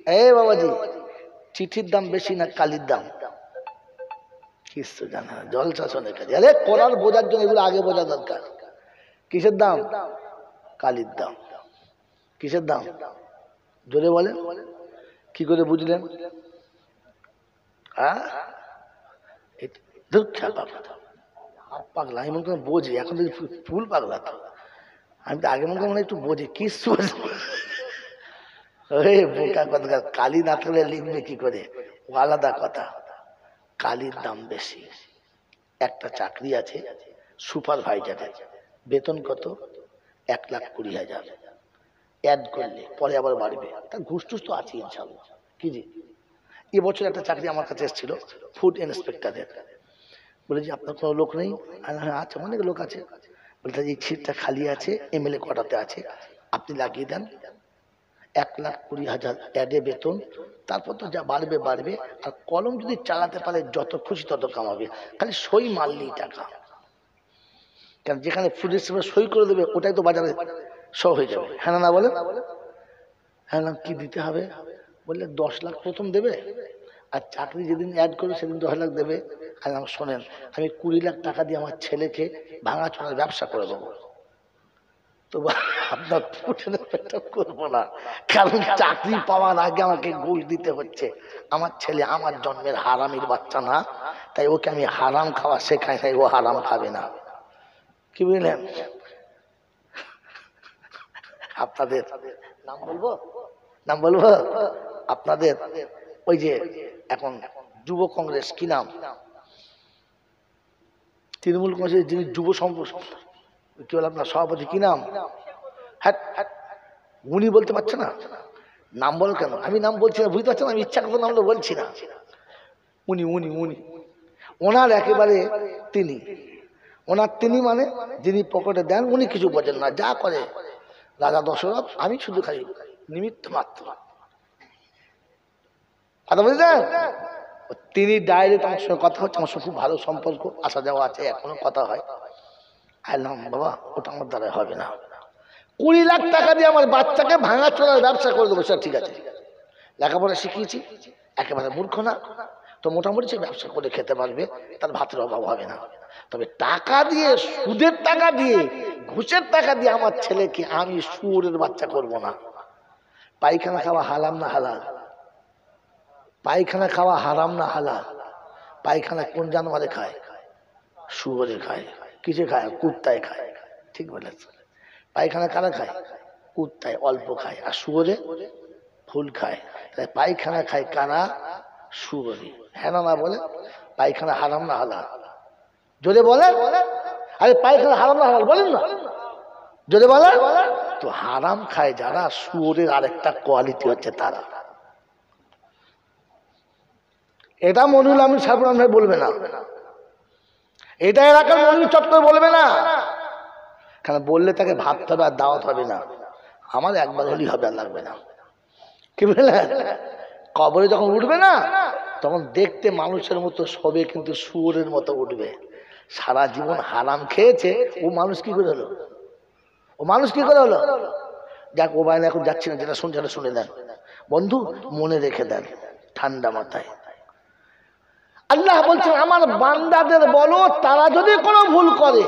এই বাবাজি, চিঠির দাম বেশি না কালির দাম? কিছু জানা না, জলসা শোনে কাজে। আরে কোরআন বোঝার জন্য এগুলো আগে বোঝা দরকার। কিসের দাম? কালির দাম। কিসের দাম? জোরে বলেন, কি করে বুঝলেন? পাগলা, আমি মনে করি বোঝে, এখন তো ফুল পাগলা। তো আমি তো আগে মনে করি একটু বোঝে কিছু। বোকা কথা, কালি না থাকলে লিখবে কি করে? ও আলাদা কথা। কালির দাম বেশি। একটা চাকরি আছে সুপারভাইজারের, বেতন কত? 1,20,000। অ্যাড করলে পরে আবার বাড়বে, তার ঘুষ টুস তো আছে ইনশাল্লাহ। কি জি, এবছর একটা চাকরি আমার কাছে এসেছিল ফুড ইন্সপেক্টরের। বলে যে আপনার কোনো লোক নেই? আচ্ছা, অনেক লোক আছে। বলতে এই সিটটা খালি আছে, MLA কোয়ার্টারতে আছে, আপনি লাগিয়ে দেন। 1,20,000 অ্যাডে বেতন, তারপর তো যা বাড়বে বাড়বে। আর কলম যদি চালাতে পারে যত খুশি তত কামাবে, খালি সই মারলেই টাকা। কারণ যেখানে ফুড ইন্সপেক্টর সই করে দেবে ওটাই তো বাজারে সব হয়ে যাবে। হ্যাঁ না বলে? হ্যাঁ, কি দিতে হবে? বললে 10 লাখ প্রথম দেবে, আর চাকরি যেদিন অ্যাড করবে সেদিন 10 লাখ দেবে। আর শোনেন, আমি 20 লাখ টাকা দিয়ে আমার ছেলেকে ভাঙাচোরার ব্যবসা করে দেবো। তো আপনার করবো না, কারণ চাকরি পাওয়ার আগে আমাকে ঘুষ দিতে হচ্ছে। আমার ছেলে আমার জন্মের হারামির বাচ্চা না, তাই ওকে আমি হারাম খাওয়া শেখাই, তাই ও হারাম খাবে না। কি বুঝলেন? আপনাদের নাম বলবো? নাম বলবো? আপনাদের ওই যে এখন যুব কংগ্রেস, কি নাম? তৃণমূল কংগ্রেসের যিনি যুব কি বলে আপনার সভাপতি, কি নাম? হ্যাঁ, উনি বলতে পারছে না? নাম বল কেন? আমি নাম বলছি না, বুঝতে পারছেন? আমি ইচ্ছা করতে নাম বলছি না। উনি উনি উনি ওনার একেবারে তিনি মানে যিনি পকেটে দেন, উনি কিছু বোঝেন না, যা করে রাজা দশরথ, আমি শুধু খাই নিমিত্ত মাত্র। কথা বুঝলেন? তিনি ডাইরেক্ট আমার সঙ্গে কথা হচ্ছে, আমার সঙ্গে খুব ভালো সম্পর্ক, আসা যাওয়া আছে, এখনো কথা হয়। আইলাম, বাবা ওটা আমার দ্বারা হবে না। 20 লাখ টাকা দিয়ে আমার বাচ্চাকে ভাঙাচোরার ব্যবসা করে দেবো। স্যার ঠিক আছে, লেখাপড়া শিখিয়েছি, একেবারে মূর্খ না, তো মোটামুটি সে ব্যবসা করে খেতে পারবে, তার ভাতের অভাব হবে না। তবে টাকা দিয়ে, সুদের টাকা দিয়ে, ঘুষের টাকা দিয়ে আমার ছেলেকে আমি শুয়োরের বাচ্চা করব না। পায়খানা খাওয়া হারাম না হালাল? পায়খানা খাওয়া হারাম না হালাল? পায়খানা কোন জানোয়ারে খায়? শুয়োরে খায়। কিসে খায়? কুত্তায় খায়। ঠিক বলেছে। পায়খানা কারা খায়? কুত্তায় অল্প খায়, আর শুয়োরে ফুল খায়। তাই পায়খানা খায় কারা? শুয়োরে। হ্যাঁ না বলে? পায়খানা হারাম না হালাল? যদি বলে, আরে পায়খানা হারাম না হালাল বলেন না, যদি বলে তো হারাম খায় যারা, শুয়োরের আরেকটা কোয়ালিটি হচ্ছে তারা। এটা মনিরুল আমিন সাহেব বলবে না, এটা এলাকার মনির চট করে বলবে না, কারণ বললে তাকে ভাবতে হবে আর দাওয়াত হবে না। আমার একবার হলেই হবে, আর লাগবে না। কি বললেন? কবরে যখন উঠবে না, তখন দেখতে মানুষের মতো সবে, কিন্তু শুয়োরের মতো উঠবে। সারা জীবন হারাম খেয়েছে ও মানুষ কি করে হলো? ও মানুষ কি করে হলো? যাক, ও বাইরে এখন যাচ্ছি না, যেটা শুনছে শুনে দেন বন্ধু, মনে রেখে দেন ঠান্ডা মাথায়। আল্লাহ বলছেন, আমার বান্দাদের বলো, তারা যদি কোনো ভুল করে,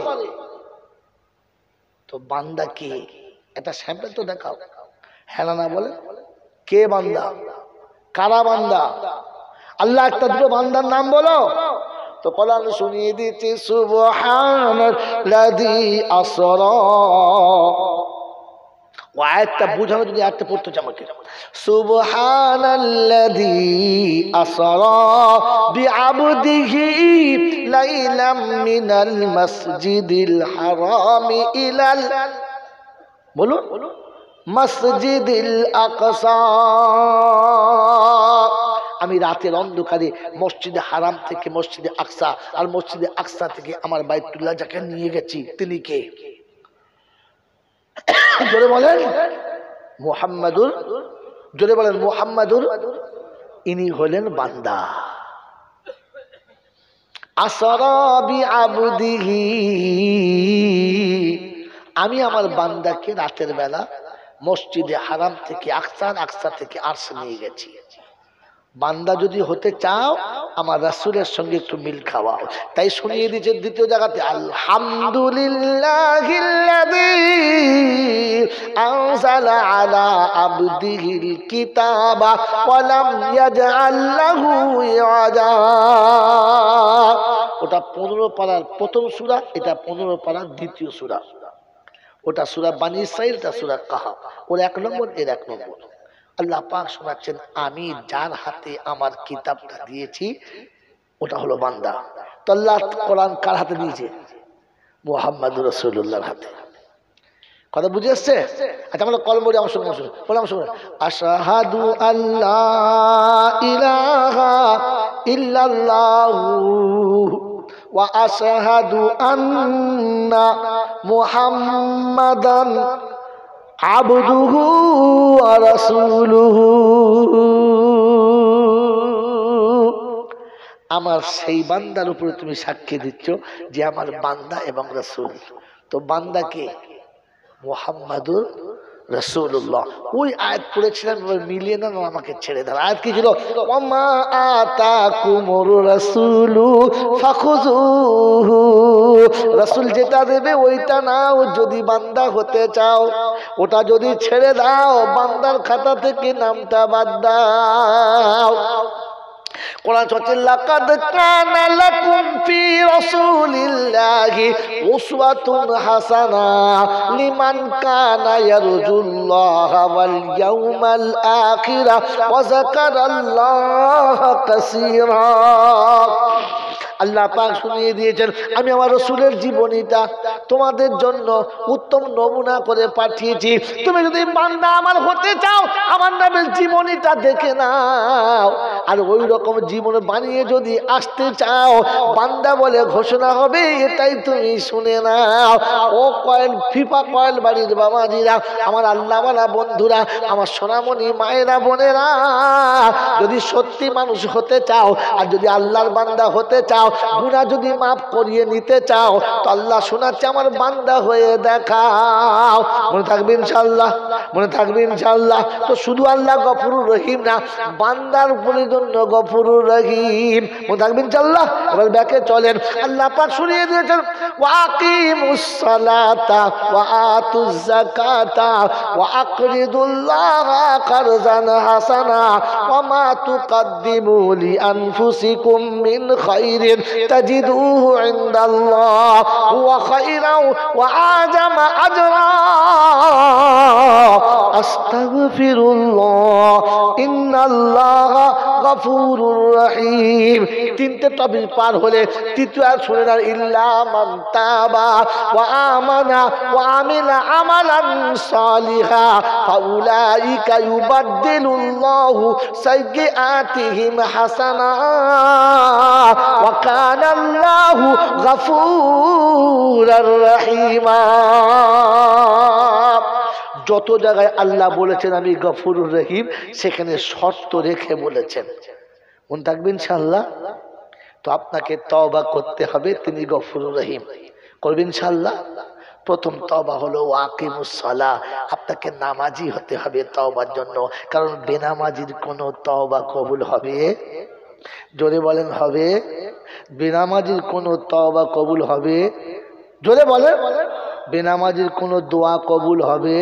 তো বান্দা কে? এটা স্যাম্পল তো দেখাও। হ্যাঁ না বলে? কে বান্দা? কারা বান্দা? আল্লাহ একটা দুটো বান্দার নাম বলো তো কোরআন শুনিয়ে দিচ্ছে, সুবহানাল্লাযী আসরা। ও আয়াতটা বুঝানো, যদি আয়াতটা পড়তে চাও আমাকে, সুবহানাল্লাযী আসরা বিআবদিহি লাইলাম মিনাল মাসজিদিল হারামি ইলাল, বলুন, মসজিদিল আকসা। আমি রাতের অন্ধকারে মসজিদে হারাম থেকে মসজিদে আকসা, আর মসজিদে আকসা থেকে আমার বাইতুল্লাহ যাকে নিয়ে গেছি, তিনি কে? জোরে বলেন মুহাম্মাদুর, জোরে বলেন মুহাম্মাদুর। ইনি হলেন বান্দা। আসরা বিআবদিহি, আমি আমার বান্দাকে রাতের বেলা মসজিদে হারাম থেকে আকসা, আকসা থেকে আরশ নিয়ে গেছি। বান্দা যদি হতে চাও আমার রাসূলের সঙ্গে একটু মিল খাওয়াও। তাই শুনিয়ে দিয়েছে দ্বিতীয় জায়গাতে, আলহামদুলিল্লাহিল্লাযী আনজালা আলা আবদিহিল কিতাবা ওয়া লাম ইয়াজআল লাহু ইওয়াজা। ওটা 15 পারার প্রথম সূরা, এটা 15 পারার দ্বিতীয় সূরা। ওটা সূরা বনী ইসরাঈল, এটা সূরা কাহাফ। ওর 1 নম্বর, এর 1 নম্বর। আল্লাহ পাক শোনাচ্ছেন, আমি যার হাতে আমার কিতাবটা দিয়েছি ওটা হলো বান্দা। তো আল্লাহ কোরআন কার হাতে দিয়েছে? মুহাম্মদুর রাসূলুল্লাহর হাতে। কথা বুঝে আসছে? আচ্ছা আমরা কলম পড়ি, আমার সঙ্গে বললাম, শুনুন। আশহাদু আল্লাহ ইলাহা ইল্লাল্লাহু ওয়া আশহাদু আন্না মুহাম্মাদান আবদুহু ওয়া রাসূলুহু। আমার সেই বান্দার উপরে তুমি সাক্ষী দিচ্ছ যে আমার বান্দা এবং রাসূল। তো বান্দা কে? মুহাম্মাদুর রাসূলুল্লাহ। ওই আয়াত পড়েছিলাম, মিলিয়ে না, আমাকে ছেড়ে দাও। আয়াত কি ছিল? ওয়ামা আতাকুমুর রাসূলু ফাখুযুহু। রাসূল যেটা দেবে ওইটা নাও যদি বান্দা হতে চাও। ওটা যদি ছেড়ে দাও বান্দার খাতা থেকে নামটা বাদ দাও। কোরআন চলছে, লাকাদ কানা লাকুম ফি রাসূলিল্লাহি উসওয়াতুন হাসানা লিমান কানা ইয়ারজুল্লাহা ওয়াল ইয়াউমাল আখিরা ওয়া যাকারাল্লাহা কাসীরা। আল্লাহ পাক শুনিয়ে দিয়েছেন, আমি আমার রাসূলের জীবনীটা তোমাদের জন্য উত্তম নমুনা করে পাঠিয়েছি। তুমি যদি বান্দা আমার হতে চাও আমার নবীর জীবনীটা দেখে নাও, আর ওই রকম জীবন বানিয়ে যদি আসতে চাও বান্দা বলে ঘোষণা হবে, এটাই তুমি শুনে নাও। ও কয়েল ফিফা কয়েল বাড়ির বাবাজিরা, আমার আল্লাহওয়ালা বন্ধুরা, আমার সোনামণি মায়েরা বোনেরা, যদি সত্যি মানুষ হতে চাও আর যদি আল্লাহর বান্দা হতে চাও, গুনাহ যদি মাফ করিয়ে নিতে চাও, তো আল্লাহ শোনাচ্ছে আমার বান্দা হয়ে দেখাও। মনে থাকবে ইনশাআল্লাহ, মনে থাকবে ইনশাআল্লাহ। তো শুধু আল্লাহ গফুরুর রহিম না, বান্দার উপরে জন্য গফুরুর রহিম। মনে থাকবে ইনশাআল্লাহ। এবার ব্যাকে চলেন। আল্লাহ পাক শুনিয়ে দিয়েছেন, ওয়াকিমুস সালাতা ওয়া আতুজ যাকাতা ওয়া আকরিদুল্লাহা কারজান হাসানা ওয়া মা তুকদ্দিমু লি আনফুসিকুম মিন খাইরিন তাজিদুহু ইনদাল্লাহ হুয়া খাইরাও ওয়া আজামা আজরা। আস্তাগফিরুল্লাহ ইন্নাল্লাহা গফুরুর রহিম। তিনটে টপিক পার হলে তৃতীয় আয়াত শুনে না, ইল্লা মান তাবা ওয়া আমানা ওয়া আমিলা আমালান সালিহা ফাউলাইকা ইউবাদদিলুল্লাহু সাইয়্যাতিহিম হাসানাত ওয়া কানাল্লাহু গফুরুর রহিমা। যত জায়গায় আল্লাহ বলেছেন আমি গফুরুর রহিম, সেখানে শর্ত রেখে বলেছেন। মনে থাকবে ইনশাআল্লাহ। তো আপনাকে তওবা করতে হবে, তিনি গফুরুর রহিম। করবেন ইনশাআল্লাহ। প্রথম তওবা হলো ওয়াকিমুস সালাহ, আপনাকে নামাজি হতে হবে তওবার জন্য। কারণ বেনামাজির কোনো তওবা কবুল হবে? জোরে বলেন হবে? বেনামাজির কোনো তওবা কবুল হবে? জোরে বলেন। বেনামাজির কোনো দোয়া কবুল হবে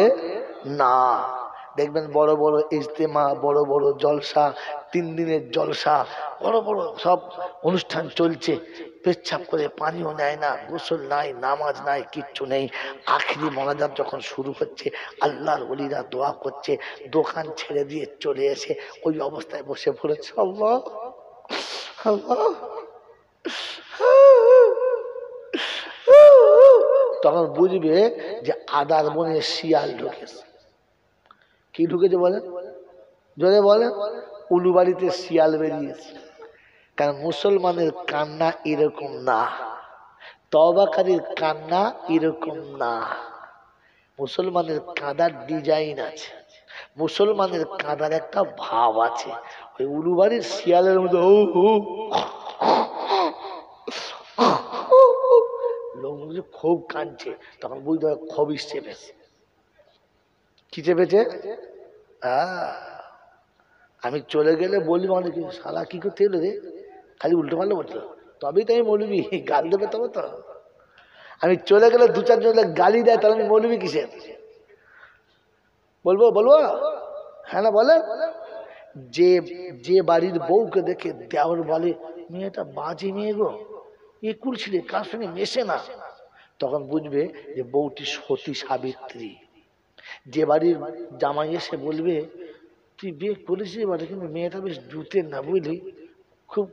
না। দেখবেন বড় বড় ইজতেমা, বড় বড় জলসা, 3 দিনের জলসা, বড় বড় সব অনুষ্ঠান চলছে, পেচ্ছাপ করে পানিও নেয় না, গোসল নাই, নামাজ নাই, কিচ্ছু নেই। আখিরি মোনাজাত যখন শুরু হচ্ছে, আল্লাহর ওলিরা দোয়া করছে, দোকান ছেড়ে দিয়ে চলে এসে ওই অবস্থায় বসে পড়েছে, আল্লাহ আল্লাহ। তখন বুঝবে যে আদার বনে শিয়াল ঢুকেছে। কি ঢুকেছে বলেন? জোরে বলেন। উলুবাড়িতে শিয়াল বেরিয়েছে। কারণ মুসলমানের কান্না এরকম না, তওবাকারীর কান্না এরকম না। মুসলমানের কাঁদার ডিজাইন আছে, মুসলমানের কাঁদার একটা ভাব আছে। ওই উলুবাড়ির শিয়ালের মধ্যে খুব কাঁদছে, তখন বুঝতে হবে খুব ইচ্ছে বেশি। কি চেপেছে? আমি চলে গেলে বলবি অনেকে, শালা কি করতে এলো রে, খালি উল্টো পাল্টো বলছো, তবেই তো আমি মৌলবি, গাল দেবে তবে তো। আমি চলে গেলে দু চারজন গালি দেয়, তাহলে আমি মৌলবি কিসের? বলবো বলবো? হ্যাঁ না বলেন। যে যে বাড়ির বউকে দেখে দেওর বলে মেয়েটা বাজে মেয়ে গো, এ কুলছিরে, কার সঙ্গে মেশে না, তখন বুঝবে যে বউটি সতী সাবিত্রী। যে বাড়ির জামাই এসে বলবে তুই বিয়ে করেছিস বাড়ি, কিন্তু মেয়েটা বেশ জুতের না বুঝলি, খুব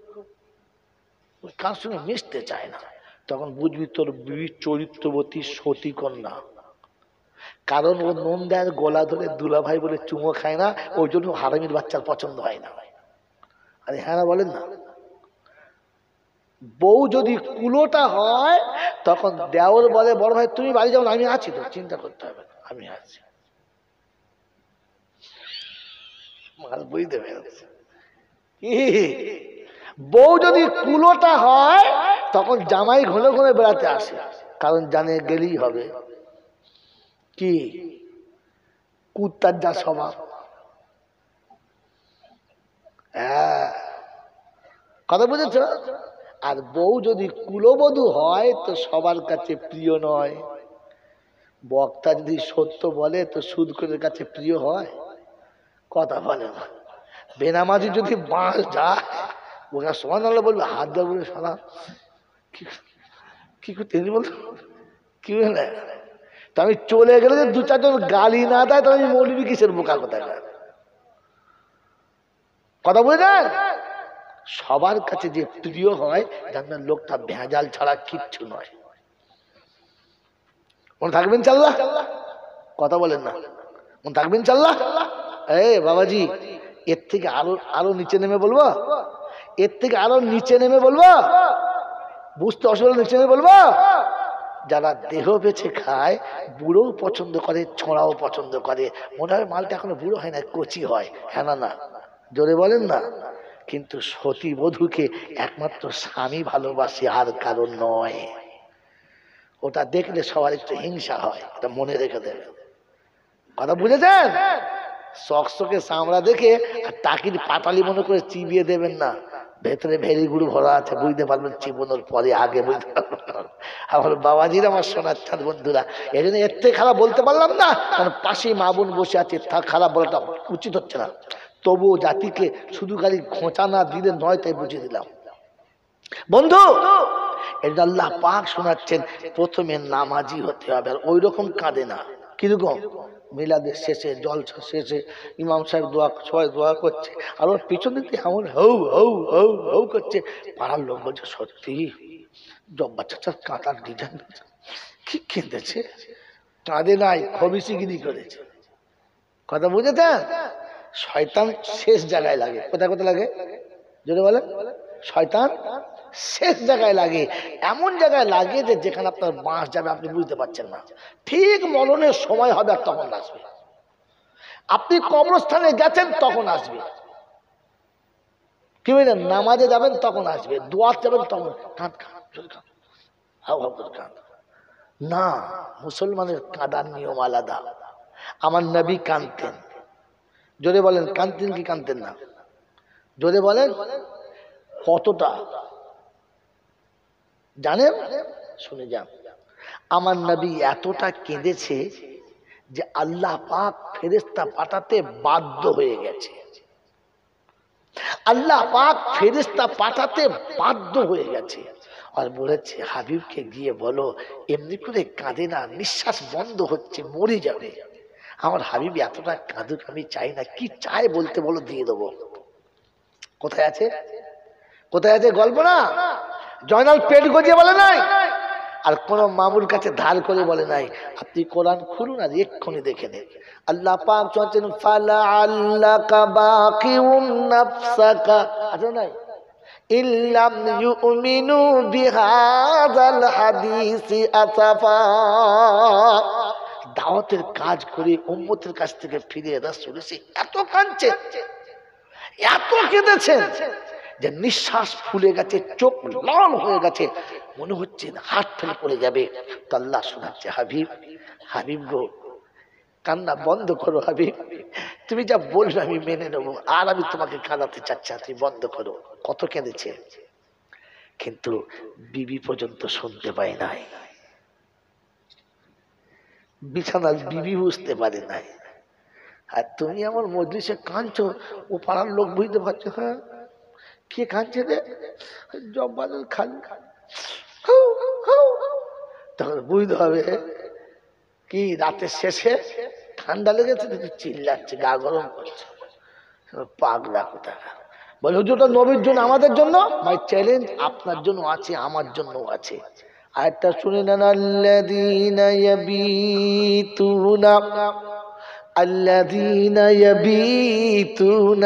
কার সঙ্গে মিশতে চায় না, তখন বুঝবি তোর বিবির চরিত্রবতী সতী কন্যা। কারণ ও নুন দেয় গলা ধরে দুলা ভাই বলে চুমো খায় না, ওই জন্য হারামির বাচ্চার পছন্দ হয় না। আরে হ্যাঁ না বলেন না? বউ যদি কুলোটা হয় তখন দেওর বলে বড় ভাই তুমি বাড়ি যাও না, আমি আছি, তো চিন্তা করতে হবে না, আমি আছি। বুঝতে পেরেছি? বউ যদি কুলোটা হয় তখন জামাই ঘন ঘন বেড়াতে আসে, কারণ জানে গেলেই হবে কি কুত্তার যা স্বভাব। হ্যাঁ, কথা বুঝেছ? আর বউ যদি কুলবধূ হয় তো সবার কাছে প্রিয় নয়। বক্তা যদি সত্য বলে তো সুদখোরের কাছে প্রিয় হয়? কথা বলে না। বেনামাজি যদি বাঁশ যায় ওরা সমান আল্লাহ বলবে, হাত দেওয়া বলে সালা কি করতে বলতো কি বলে। তো আমি চলে গেলে যে দু চারজন গালি না দেয় তাহলে আমি মৌলবি কিসের, বোকা কোথায়? কথা বুঝলেন? সবার কাছে যে প্রিয় হয় জানবেন লোকটা ভেজাল ছাড়া কিচ্ছু নয়। মনে থাকবেন চাল্লা? কথা বলেন না, মনে থাকবেন চাল্লা? বাবাজি, এর থেকে আরো নিচে নেমে বলবো, এর থেকে আরো নিচে নেমে বলবো, বুঝতে অসুবিধা, নিচে নেমে বলবো। যারা দেহ বেছে খায়, বুড়োও পছন্দ করে, ছোঁড়াও পছন্দ করে, মনে হয় মালটা এখনো বুড়ো হয় না, কচি হয়। হ্যাঁ না? জোরে বলেন না? কিন্তু সতী বধূকে একমাত্র স্বামী ভালোবাসে, আর কারণ নয়। ওটা দেখলে সবার একটু হিংসা হয়, এটা মনে রেখে দেবে। কথা বুঝেছেন? চকচকে চামড়া দেখে আর টাকির পাটালি মনে করে চিবিয়ে দেবেন না, ভেতরে ভেরি গুড় ভরা আছে, বুঝতে পারবেন চিবোনোর পরে, আগে বুঝতে পারবেন। আমার বাবাজির, আমার সোনার চাঁদ বন্ধুরা, এই জন্য এর থেকে খারাপ বলতে পারলাম না, কারণ পাশেই মা বোন বসে আছে, খারাপ বলাটা উচিত হচ্ছে না। তবুও জাতিকে শুধু খালি খোঁচা না দিলে নয়, তাই বুঝিয়ে দিলাম। বন্ধু, এটা আল্লাহ পাক শোনাচ্ছেন, প্রথমে নামাজি হতে হবে। আর ওই রকম কাঁদে না। কিরকম? মিলাদের শেষে, জলসা শেষে ইমাম সাহেব দোয়া, সবাই দোয়া করছে, আর ওর পিছন দিকে এমন হৌ হৌ হৌ হৌ করছে। পাড়ার লোক বলছে সত্যি জব্বার চাচার কাঁটার ডিজাইন কি কেঁদেছে। কাঁদে নাই, খবিসিগিরি করেছে। কথা বুঝেছেন? শয়তান শেষ জায়গায় লাগে। কোথায় কোথায় লাগে? যদি বলে শয়তান শেষ জায়গায় লাগে, এমন জায়গায় লাগে যে যেখানে আপনার বাঁশ যাবে আপনি বুঝতে পারছেন না। ঠিক মরণের সময় হবে আর তখন আসবে। আপনি কবরস্থানে গেছেন তখন আসবে, কি বললেন? নামাজে যাবেন তখন আসবে, দোয়াত যাবেন তখন কাঁদ কাঁদ। না, মুসলমানের কাঁদার নিয়ম আলাদা। আমার নবী কাঁদতেন। জোরে বলেন, কাঁদতেন কি কাঁদতেন না? জোরে বলেন। কতটা জানেন? শুনে যান। আমার নবী এতটা কেঁদেছে যে আল্লাহ পাক ফেরেশতা পাঠাতে বাধ্য হয়ে গেছে। আল্লাহ পাক ফেরেশতা পাঠাতে বাধ্য হয়ে গেছে। আর বলেছে হাবিবকে গিয়ে বলো এমনি করে কাঁদে না, নিঃশ্বাস বন্ধ হচ্ছে, মরে যাবে। আমার হাবিব এতটা কাঁদুক আমি চাই না। কি চাই বলতে বলো, দিয়ে দেবো। কোথায় আছে? কোথায় আছে? গল্প না। জয়নাল পেট গজিয়ে বলে নাই, আর কোন মামুর কাছে ধার করে বলে নাই। আপনি কোরআন খুলুন আর এক্ষুনি দেখে নেন। আল্লাহ পাক বলেন ফালা আল্লাকা বাকিউন নাফসাকা, আছে নাই? ইল্লাম ইউমিনু বিহাযাল হাদিসি আসাফা। দাওয়াতের কাজ করে উম্মতের কাছ থেকে ফিরে রাসূল এসে এত কাঁদছে, এত কেঁদেছেন যে নিঃশ্বাস ফুলে গেছে, চোখ লাল হয়ে গেছে, মনে হচ্ছে হাত ফেলে পড়ে যাবে। তো আল্লাহ শোনাচ্ছে হাবিব, হাবিব গো, কান্না বন্ধ করো হাবিব, তুমি যা বলবে আমি মেনে নেবো, আর আমি তোমাকে কাঁদাতে চাচ্ছি না, তুমি বন্ধ করো। কত কেঁদেছে, কিন্তু বিবি পর্যন্ত শুনতে পায় নাই, বিছানার বিবি বুঝতে পারে নাই। আর তুমি আমার মজলিসে কাঁদছো, ও পাড়ার লোক বুঝতে পারছো, হ্যাঁ কে কাঁদছে রে, জব্বারের খালি, তখন বুঝতে হবে কি রাতের শেষে ঠান্ডা লেগেছে, চিল্লাচ্ছে, গা গরম করছে, পাগলা কোথাকা। বলে হুজুরটা নবীর জন্য, আমাদের জন্য ভাই চ্যালেঞ্জ আপনার জন্য আছে, আমার জন্য আছে। আরেকটা শুনে নেন, আল্লাযীনা ইয়াবীতুনা الذين يبيتون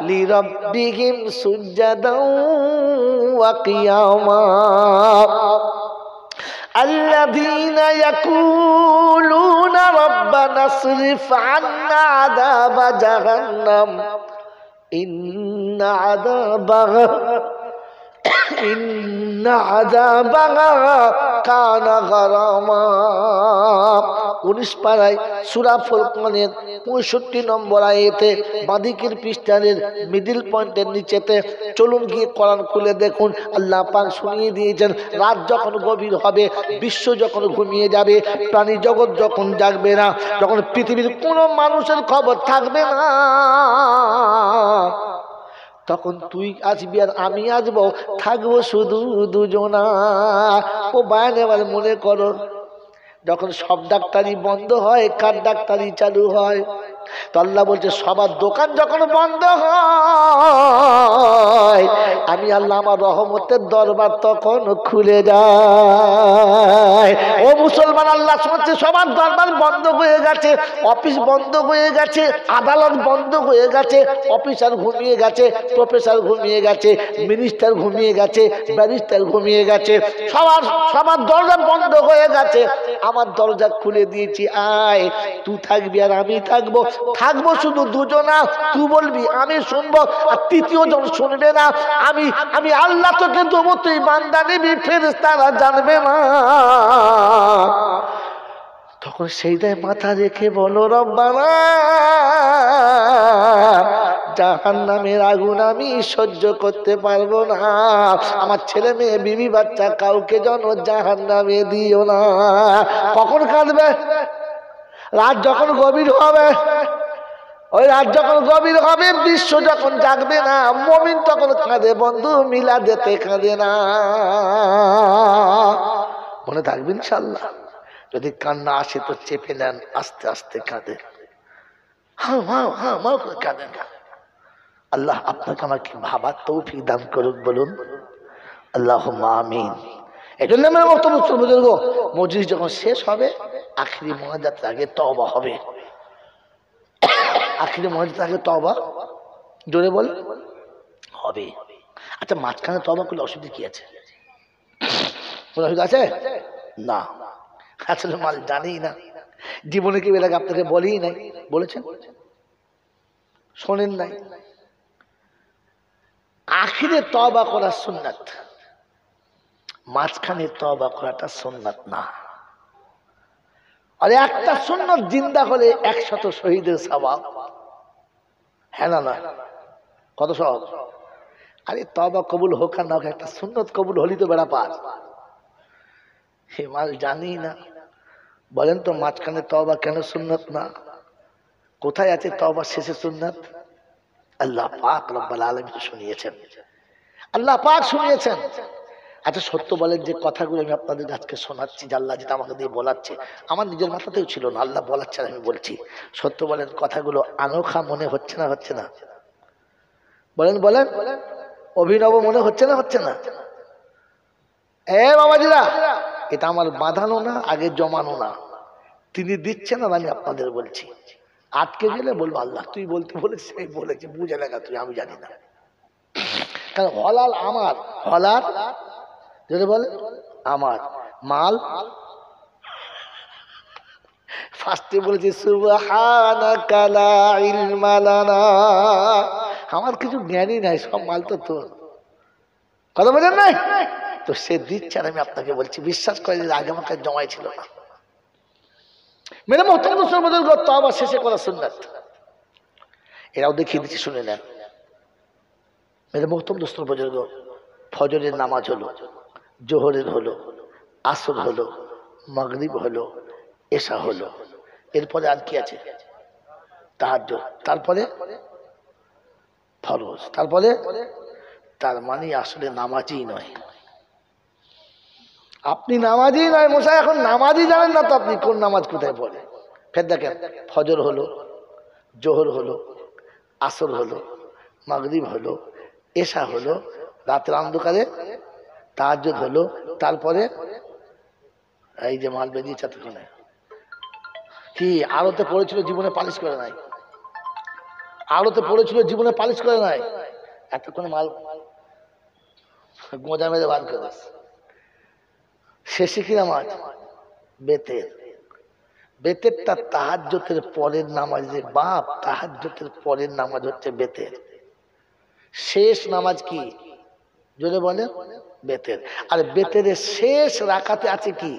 لربهم سجدا وقياما الذين يقولون ربنا اصرف عنا عذاب جهنم إن عذابها كان غراما। 19 পারায় সূরা ফুরকানের 65 নম্বর আয়াতে বাঁদিকের পৃষ্ঠারের মিডল পয়েন্টের নিচেতে, চলুন গিয়ে কোরআন খুলে দেখুন, আল্লাহ পাক শুনিয়ে দিয়েছেন রাত যখন গভীর হবে, বিশ্ব যখন ঘুমিয়ে যাবে, প্রাণী জগৎ যখন জাগবে না, যখন পৃথিবীর কোনো মানুষের খবর থাকবে না, তখন তুই আসবি আর আমি আসবো, থাকবো শুধু দুজনা। ও বায়ান এবার মনে করো, যখন সব ডাক্তারি বন্ধ হয়, কার ডাক্তারি চালু হয়? তো আল্লাহ বলছে সবার দোকান যখন বন্ধ হয়, আমি আল্লাহ আমার রহমতের দরবার তখন খুলে যায়। ও মুসলমান, আল্লাহ শুনছে সবার দরবার বন্ধ হয়ে গেছে, অফিস বন্ধ হয়ে গেছে, আদালত বন্ধ হয়ে গেছে, অফিসার ঘুমিয়ে গেছে, প্রফেসর ঘুমিয়ে গেছে, মিনিস্টার ঘুমিয়ে গেছে, ব্যারিস্টার ঘুমিয়ে গেছে, সবার দরজা বন্ধ হয়ে গেছে, আমার দরজা খুলে দিয়েছি, আয় তুই থাকবি আর আমি থাকবো, থাকবো শুধু দুজনা, তুই বলবি আমি শুনবো, আর তৃতীয় জন শুনবে না। আমি আল্লাহ তোকে দেবো, তুই বান্দা নিবি, ফেরেশতারা জানবে না। তখন সেইটাই মাথা রেখে বলো, রব্বানা জাহান্নামের আগুন আমি সহ্য করতে পারবো না, আমার ছেলে মেয়ে বিবি বাচ্চা কাউকে যেন জাহান্নামে দিও না। কখন কাঁদবে? রাত যখন গভীর হবে, ওই রাত যখন গভীর হবে, বিশ্ব যখন জাগবে না, মুমিন তখন কাঁদে, বন্ধু মিলাদেতে কাঁদে না। মনে থাকবে ইনশাআল্লাহ। যদি কান্না আসে তো চেপে নেন, আস্তে আস্তে কাঁদে, কাঁদেন। আল্লাহ আপনাকে আমাকে ভাবার তৌফিক দান করুক, বলুন আল্লাহুম্মা আমিন। এই জন্য আমার বক্তব্য বুজুর্গ, মজলিস যখন শেষ হবে, আখিরি মোনাজাতের আগে তওবা হবে। আখিরি মোনাজাতের আগে তওবা জোরে বল হবে। আচ্ছা, মাঝখানে তওবা করলে অসুবিধা কি আছে? কোনো অসুবিধা আছে? না, আসলে মাল জানি না, জীবনে কি এলাকা আপনাকে বলেই নাই, বলেছেন শোনেন নাই। আখিরে তওবা করা সুন্নাত, মাঝখানে তওবা করাটা সুন্নাত না। আর একটা সুন্নাত জিন্দা হলে 100 শহীদের সওয়াব। হ্যাঁ না? কত সওয়াব? আরে তওবা কবুল হোক আর না হোক, একটা সুন্নাত কবুল হলি তো বেড়া পার। হে মাল জানি না, বলেন তো মাঝখানে তওবা কেন সুন্নাত না? কোথায় আছে তওবা শেষে সুন্নাত? আল্লাহ পাক রব্বুল আলামিন শুনিয়েছেন, আল্লাহ পাক শুনিয়েছেন। আচ্ছা সত্য বলেন, যে কথাগুলো আমি আপনাদের আজকে শোনাচ্ছি, যে আল্লাহ যেটা আমাকে দিয়ে বলাচ্ছে, আমার নিজের মাথাতেও ছিল না, আল্লাহ বলাচ্ছে আমি বলছি। সত্য বলেন, কথাগুলো আনোখা মনে হচ্ছে না? হচ্ছে না? বলেন বলেন, অভিনব মনে হচ্ছে না? হচ্ছে না? এ বাবাজিরা, এটা আমার বাঁধানো না, আগে জমানো না, তিনি দিচ্ছেন আর আমি আপনাদের বলছি। আটকে গেলে বলবো আল্লাহ তুই বলতে বলেছিস, এই বলেছি, বুঝে লাগা তুই, আমি জানি না। কারণ হলাল আমার, হলাল যদি বলে আমার, মাল ফার্স্টে বলেছি সুবহানাকা লা ইলমা লানা, আমার কিছু জ্ঞানই নাই, সব মাল তো তোর। কথা বলেন নাই তো, সে দিচ্ছে আর আমি আপনাকে বলছি। বিশ্বাস করে, আগে আমাকে জমাই ছিল না। মেরে মোহতরম মুসলমান বুজুর্গ, তওবা শেষে করা সুন্নাত। এরাও দেখিয়ে দিচ্ছি, শুনে নেন। মেরে মোহতরম মুসলমান বুজুর্গ, ফজরের নামাজ হলো, জোহরের হলো, আসর হলো, মাগরিব হলো, এশা হলো, এরপরে আর কি আছে? তাহাজ্জুদ, তারপরে ফরজ, তারপরে, তার মানে আসলে নামাজই নয়। আপনি নামাজই নয় মশাই, এখন নামাজই জানেন না তো আপনি কোন নামাজ কোথায় পড়ে। ফের দেখেন, ফজর হলো, জোহর হলো, আসর হলো, মাগরিব হলো, এশা হলো, রাতের অন্ধকারে তাহাজ্জুদ হলো, তারপরে এই যে মাল বেরিয়েছে এতক্ষণে কি আলোতে পড়েছিল, জীবনে পালিশ করে নাই, আলোতে পড়েছিল, জীবনে পালিশ করে নাই, এতক্ষণে মাল গোঁজা মেরে বার করে। শেষে কি নামাজ? বেতের। বেতেরটা তাহাজ্জুদের পরের নামাজ রে বাপ, তাহাজ্জুদের পরের নামাজ হচ্ছে বেতের। শেষ নামাজ কি জোরে বলে? বেতের। আর বেতের শেষ রাকাতে আছে কি?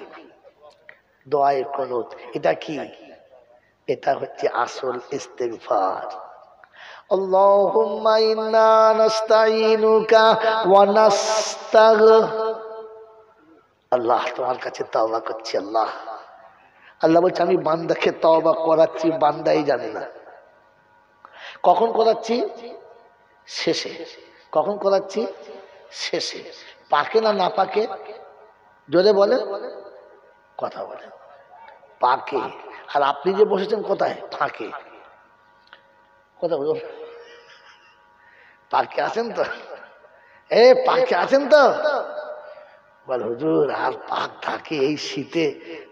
দোয়ায়ে কুনুত। এটা কি? এটা হচ্ছে আসল ইস্তিগফার। আল্লাহুম্মা ইন্না নাস্তাঈনুকা ওয়া আল্লাহ, তোমার কাছে তওবা করছি আল্লাহ। আল্লাহ বলছে আমি বান্দাকে তওবা করাচ্ছি, বান্দাই জানে না। কখন করাচ্ছি? শেষে। কখন করাচ্ছি? শেষে। পাকে না না পাকে? জোরে বলে, কথা বলে। পাকে। আর আপনি যে বসেছেন কোথায়? ফাঁকে। কথা বলুন, পাকে আছেন তো? এ পাকে আছেন তো? বল হুজুর আর পাক থাকে এই শীতে?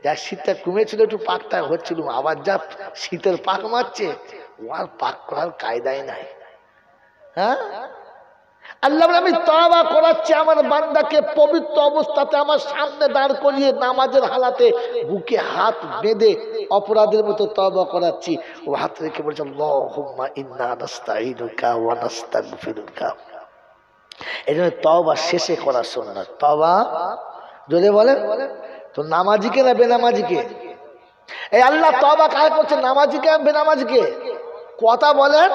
যা শীতটা কমেছিল একটু পাকটা হচ্ছিল, আবার যা শীতের পাক মারছে, ও আর পাক করার কায়দাই নাই। হ্যাঁ, আল্লাহ আমি তওবা করাচ্ছি আমার বান্দাকে পবিত্র অবস্থাতে আমার সামনে দাঁড় করিয়ে নামাজের হালাতে বুকে হাত বেঁধে অপরাধের মতো তওবা করাচ্ছি। ও হাত রেখে বলছে আল্লাহুম্মা ইন্না নাস্তাঈনুকা ওয়া নাস্তাগফিরুকা। এই জন্য তওবা শেষে করা সুন্নাত। তওবা যদি বলে তো নামাজিকে না বেনামাজিকে? এই আল্লাহ তওবা কাকে করছে? নামাজিকে না বেনামাজিকে? কথা বলেন,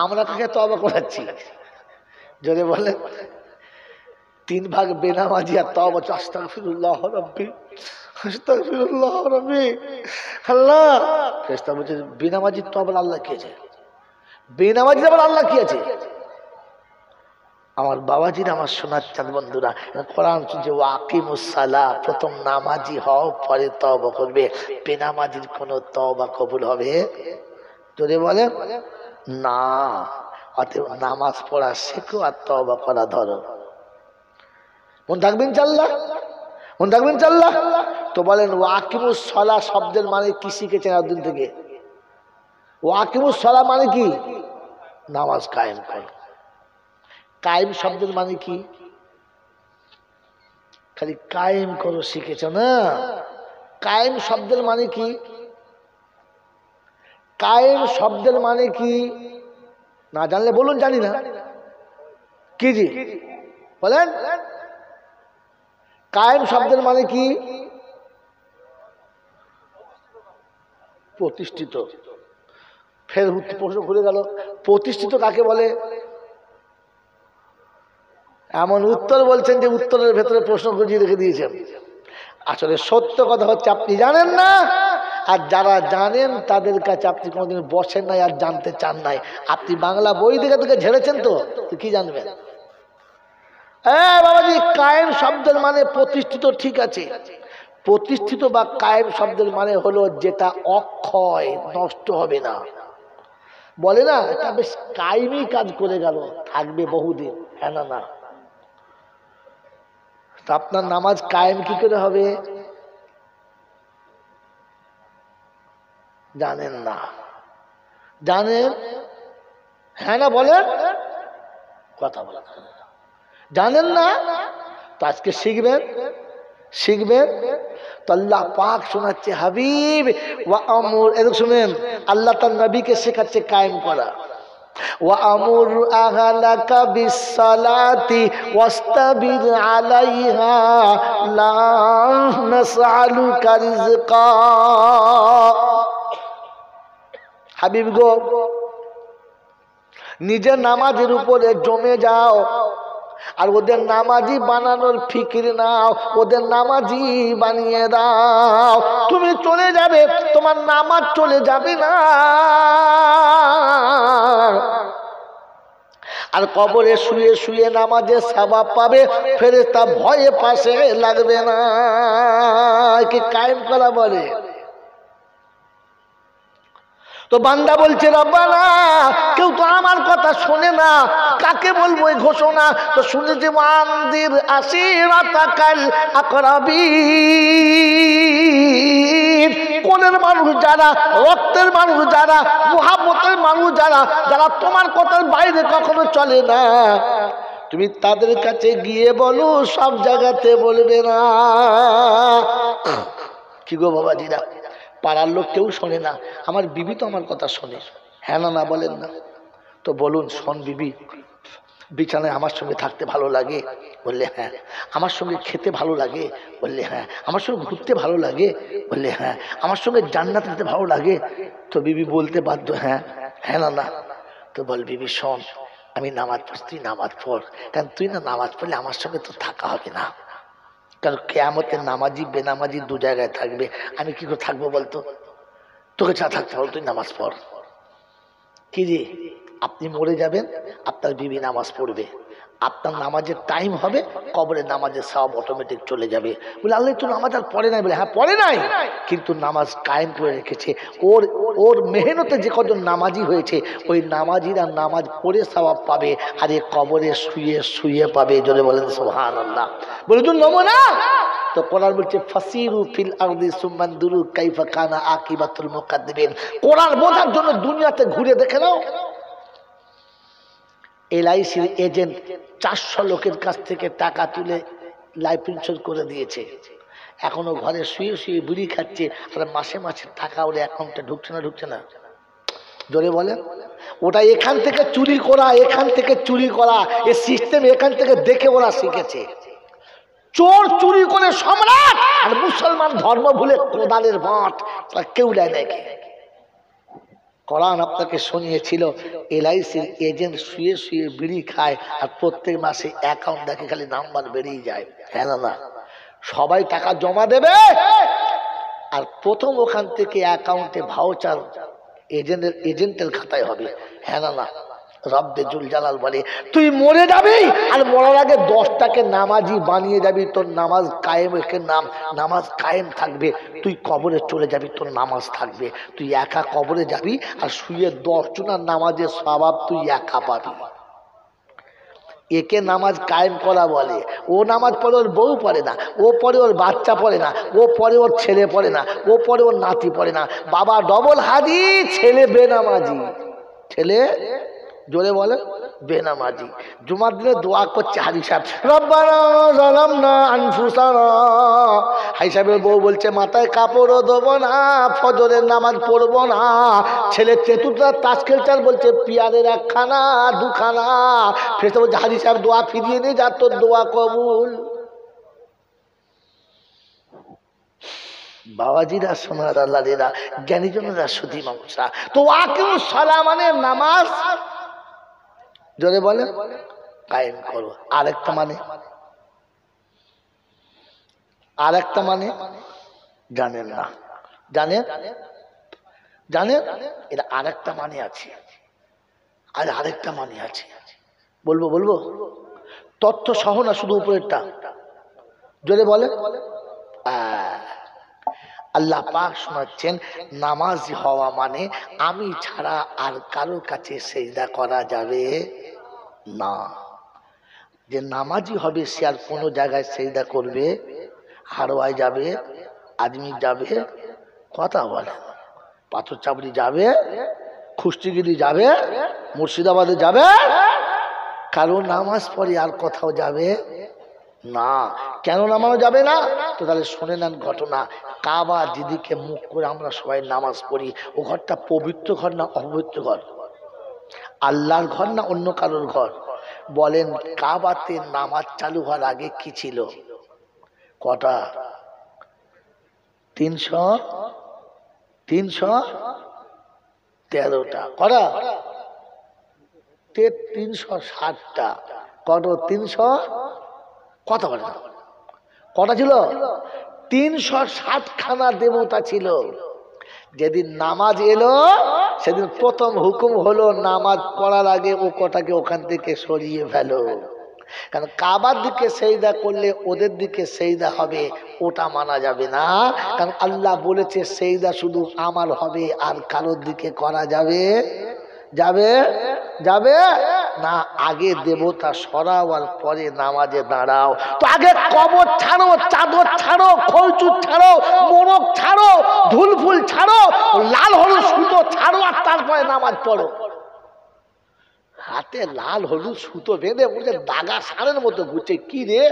আমরা কাকে তওবা করাচ্ছি? যদি বলে তিন ভাগ বেনামাজি আর তওবা আস্তাগফিরুল্লাহ রাব্বি, আস্তাগফিরুল্লাহ রাব্বি। আল্লাহ ফেরেশতা বলছে বেনামাজি তওবা আল্লাহ কি আছে? বেনামাজি আবার আল্লাহ কি আছে? আমার বাবাজিরা, আমার সোনার চাঁদ বন্ধুরা, কোরআন শুনছে ওয়াকিমুস সালাহ, প্রথম নামাজি হও পরে তওবা করবে। বেনামাজির কোন তওবা কবুল হবে? যদি বলে না। অতএব নামাজ পড়া শেখো আর তওবা করা ধরো। মন থাকবেন চাল্লা, মন থাকবেন চাল্লা। তো বলেন ওয়াকিমুস সালাহ শব্দের মানে কি শিখেছেন একদিন থেকে? ওয়াকিমুস সালাহ মানে কি? নামাজ কায়েম করো। কায়েম শব্দের মানে কি? খালি কায়েম করো শিখেছ না? কায়েম শব্দের মানে কি? কায়েম শব্দের মানে কি না জানলে বলুন, জানি না। কি জি বলেন? কায়েম শব্দের মানে কি? প্রতিষ্ঠিত। ফের প্রশ্ন ঘুরে গেল, প্রতিষ্ঠিত কাকে বলে? এমন উত্তর বলছেন যে উত্তরের ভেতরে প্রশ্ন গুজিয়ে রেখে দিয়েছেন। আসলে সত্য কথা হচ্ছে আপনি জানেন না, আর যারা জানেন তাদের কাছে আপনি কোনোদিন বসেন নাই আর জানতে চান নাই। আপনি বাংলা বই দেখে থেকে ঝেড়েছেন তো কি জানবেন? বাবাজি, কায়েম শব্দের মানে প্রতিষ্ঠিত, ঠিক আছে। প্রতিষ্ঠিত বা কায়েম শব্দের মানে হলো যেটা অক্ষয়, নষ্ট হবে না। বলে না এটা বেশ কায়েমই কাজ করে গেল, থাকবে বহুদিন। হ্যাঁ না না, আপনার নামাজ কায়েম কি করে হবে? জানেন না? জানেন? হ্যাঁ না বলেন, কথা বলেন। জানেন না তো আজকে শিখবেন, শিখবেন তো। আল্লাহ পাক শোনাচ্ছে হাবিব ওয়া আমর, এরকম শুনেন, আল্লাহ তার নবীকে শেখাচ্ছে কায়েম করা। ওয়ামুর আহলাকা বিসসালাতি ওয়াস্তাবির আলাইহা লা নাসআলুকা রিজকা। হাবিব গো, নিজের নামাজের উপরে জমে যাও আর ওদের নামাজি বানানোর ফিকির নাও, ওদের নামাজি বানিয়ে দাও। তুমি চলে যাবে, তোমার নামাজ চলে যাবে না, আর কবরে শুয়ে শুয়ে নামাজের সওয়াব পাবে, ফেরেশতা ভয়ে পাশে লাগবে না। কি কায়েম করা বলে। তো বান্দা বলছে রব্বানা, কেউ তো আমার কথা শোনে না, কাকে বলবো এই ঘোষণা? তো শুনেছি ওয়ানদির আশিরাতাকাল আকরাবিন, কোনের মানুষ যারা, রক্তের মানুষ যারা, মুহাব্বতের মানুষ যারা, যারা তোমার কথার বাইরে কখনো চলে না, তুমি তাদের কাছে গিয়ে বলো, সব জায়গাতে বলবে না। কি গো বাবাজিরা, পাড়ার লোক কেউ শোনে না, আমার বিবি তো আমার কথা শোনে। হ্যাঁ না, না বলেন না? তো বলুন, শোন বিবি, বিছানায় আমার সঙ্গে থাকতে ভালো লাগে? বললে হ্যাঁ। আমার সঙ্গে খেতে ভালো লাগে? বললে হ্যাঁ। আমার সঙ্গে ঘুরতে ভালো লাগে? বললে হ্যাঁ। আমার সঙ্গে জান্নাতে যেতে ভালো লাগে? তো বিবি বলতে বাধ্য হ্যাঁ। হ্যাঁ না, না? তো বল বিবি শোন, আমি নামাজ পড়ছি, তুই নামাজ পড়, কারণ তুই না নামাজ পড়লে আমার সঙ্গে তো থাকা হবে না, কারণ কিয়ামতে নামাজি বেনামাজি দু জায়গায় থাকবে। আমি কি করে থাকবো বলতো? তোকে ছাড়া থাকতে পারবো, তুই নামাজ পড়। কি রে, আপনি মরে যাবেন, আপনার বিবি নামাজ পড়বে, আপনার নামাজের টাইম হবে, কবরে নামাজের সওয়াব অটোমেটিক চলে যাবে। বলে আল্লাহ তো নামাজ আর পড়ে নাই? বলে হ্যাঁ পড়ে নাই, কিন্তু নামাজ কায়েম করে রেখেছে। ওর ওর মেহনতে যে কজন নামাজি হয়েছে, ওই নামাজিরা নামাজ পড়ে সওয়াব পাবে, আর এ কবরে শুয়ে শুয়ে পাবে। জোরে বলেন সুবহানাল্লাহ। বলে তুই নমুনা। তো কোরআন বলছে ফাসিরু ফিল আরদি সুম্মানদুরু কাইফা কানা আকিবাতুল মুকাদ্দিবিন। কোরআন বোঝার জন্য দুনিয়াতে ঘুরে দেখে নাও। এলআইসির এজেন্ট 400 লোকের কাছ থেকে টাকা তুলে লাইফ ইন্স্যুরেন্স করে দিয়েছে, এখনো ঘরে শুয়ে শুয়ে বিড়ি খাচ্ছে, আর মাসে মাসে টাকা ওর অ্যাকাউন্টে ঢুকছে না? ঢুকছে না? জোরে বলে। ওটা এখান থেকে চুরি করা, এখান থেকে চুরি করা, এই সিস্টেম এখান থেকে দেখে ওরা শিখেছে। চোর চুরি করে সম্রাট, আর মুসলমান ধর্ম ভুলে কোদালের বাঁট, কেউ দেয় নাকি? কোরআন আপনাকে শুনিয়েছিল এলআইসির এজেন্ট শুয়ে শুয়ে বিড়ি খায়, আর প্রত্যেক মাসে অ্যাকাউন্ট দেখে খালি নাম্বার বেরিয়ে যায়। হ্যাঁ না? সবাই টাকা জমা দেবে, আর প্রথম ওখান থেকে অ্যাকাউন্টে ভাউচার এজেন্টের খাতায় হবে। হ্যাঁ না? রব্বে জুল জালাল বলে তুই মরে যাবি, আর মরার আগে 10টাকে নামাজি বানিয়ে যাবি, তোর নামাজ কায়েম, নামাজ কায়েম থাকবে। তুই কবরে চলে যাবি, তোর নামাজ থাকবে, তুই একা কবরে যাবি, আর শুয়ে 10 জনের নামাজের সওয়াব তুই একা পাবি। একে নামাজ কায়েম করা বলে। ও নামাজ পড়ে, ওর বউ পড়ে না, ও পড়ে ওর বাচ্চা পড়ে না, ও পড়ে ওর ছেলে পড়ে না, ও পড়ে ওর নাতি পড়ে না। বাবা ডবল হাজি, ছেলে বেনামাজি। ছেলে জোরে বলে বেনামাজি। জুমার দিনে দোয়া করছে হাজি সাহেব, রব্বানা যালামনা আনফুসানা। হাজি সাহেবের বউ বলছে মাথায় কাপড়ও দেবো না, ফজরের নামাজ পড়বো না। ছেলে তেতুটা তাস খেলচার বলছে পিয়ারের 1খানা 2খানা। ফেরেশতা বলছে হাজি সাহেব দোয়া ফিরিয়ে নিয়ে যা, তোর দোয়া কবুল। বাবাজিরা, সোনার আল্লাহরা, জ্ঞানীজনেরা, সুধী মানুষরা, তো আকিমুস সালাহ মানে নামাজ জোরে বলে কায়েম করো। আরেকটা মানে জানেন না? জানেন এটা আরেকটা মানে আছে, আর আরেকটা মানে আছে। বলবো তথ্য সহ না, শুধু উপরেরটা। জোরে বলে আল্লাহ পাক শোনাচ্ছেন, নামাজি হওয়া মানে আমি ছাড়া আর কারো কাছে সেজদা করা যাবে না। যে নামাজি হবে সে আর কোনো জায়গায় সেজদা করবে? হারোয়ায় যাবে, আজমির যাবে, কথা বলে, পাথর চাপড়ি যাবে, খুষ্টিগিরি যাবে, মুর্শিদাবাদে যাবে, কারো নামাজ পড়ে আর কোথাও যাবে না। কেন নামানো যাবে না? তো তাহলে শুনে নেন ঘটনা। কাবা যেদিকে মুখ করে আমরা সবাই নামাজ পড়ি, ও ঘরটা পবিত্র ঘর না অপবিত্র ঘর? আল্লাহর ঘর না অন্য কারোর ঘর? বলেন কাবাতে নামাজ চালু হওয়ার আগে কি ছিল? কটা? 313টা। কটা? 360টা। কত? 300 কত বলে? কটা ছিল? 360 খানা দেবতা ছিল। যেদিন নামাজ এলো সেদিন প্রথম হুকুম হলো নামাজ পড়ার আগে ও কটাকে ওখান থেকে সরিয়ে ফেলো, কারণ কাবার দিকে সেজদা করলে ওদের দিকে সেজদা হবে, ওটা মানা যাবে না। কারণ আল্লাহ বলেছে সেজদা শুধু আমার হবে, আর কারোর দিকে করা যাবে যাবে যাবে না। আগে দেবতা সরাও আর পরে নামাজে দাঁড়াও। তো আগে কবর ছাড়ো, চাদর ছাড়ো, খৈচুর ছাড়ো, মোরগ ছাড়ো, ঢুল ফুল ছাড়ো, লাল হলুদ সুতো ছাড়ো, আর তারপরে নামাজ পড়ো। হাতে লাল হলুদ সুতো বেঁধে বলছে দাগা সারের মতো ঘুরছে। কি রে?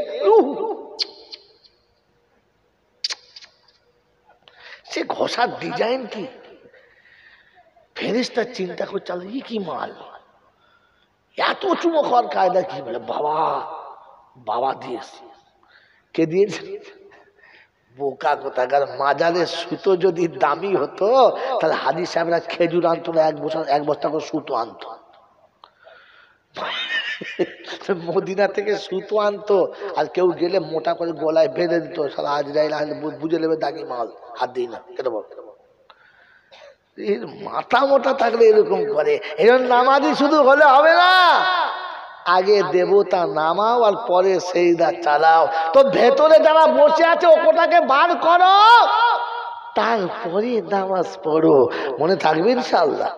সে ঘষার ডিজাইন কি? ফেরেশতা চিন্তা করছে ই কি মাল, এত চুমো খাওয়ার কায়দা কি? বলে বাবা, বাবা দিয়েছে। কে দিয়েছে? বোকা কোথাকার, মাজারের সুতো যদি দামি হতো তাহলে হাজি সাহেবরা খেজুর আনতো না, এক বস্তা করে সুতো আনতো। মদিনা থেকে সুতো আনতো, আর কেউ গেলে মোটা করে গলায় বেঁধে দিত। সারা আজরাইল বুঝে নেবে দাগি মাল, হাত দিই না। কেন বল? মাথা মোটা থাকলে এরকম করে। এরকম নামাজি শুধু হলে হবে না, আগে দেবতা নামাও আর পরে সেজদা চালাও। তো ভেতরে যারা বসে আছে ওটাকে বার করো, তারপরে নামাজ পড়ো। মনে থাকবে ইনশাআল্লাহ।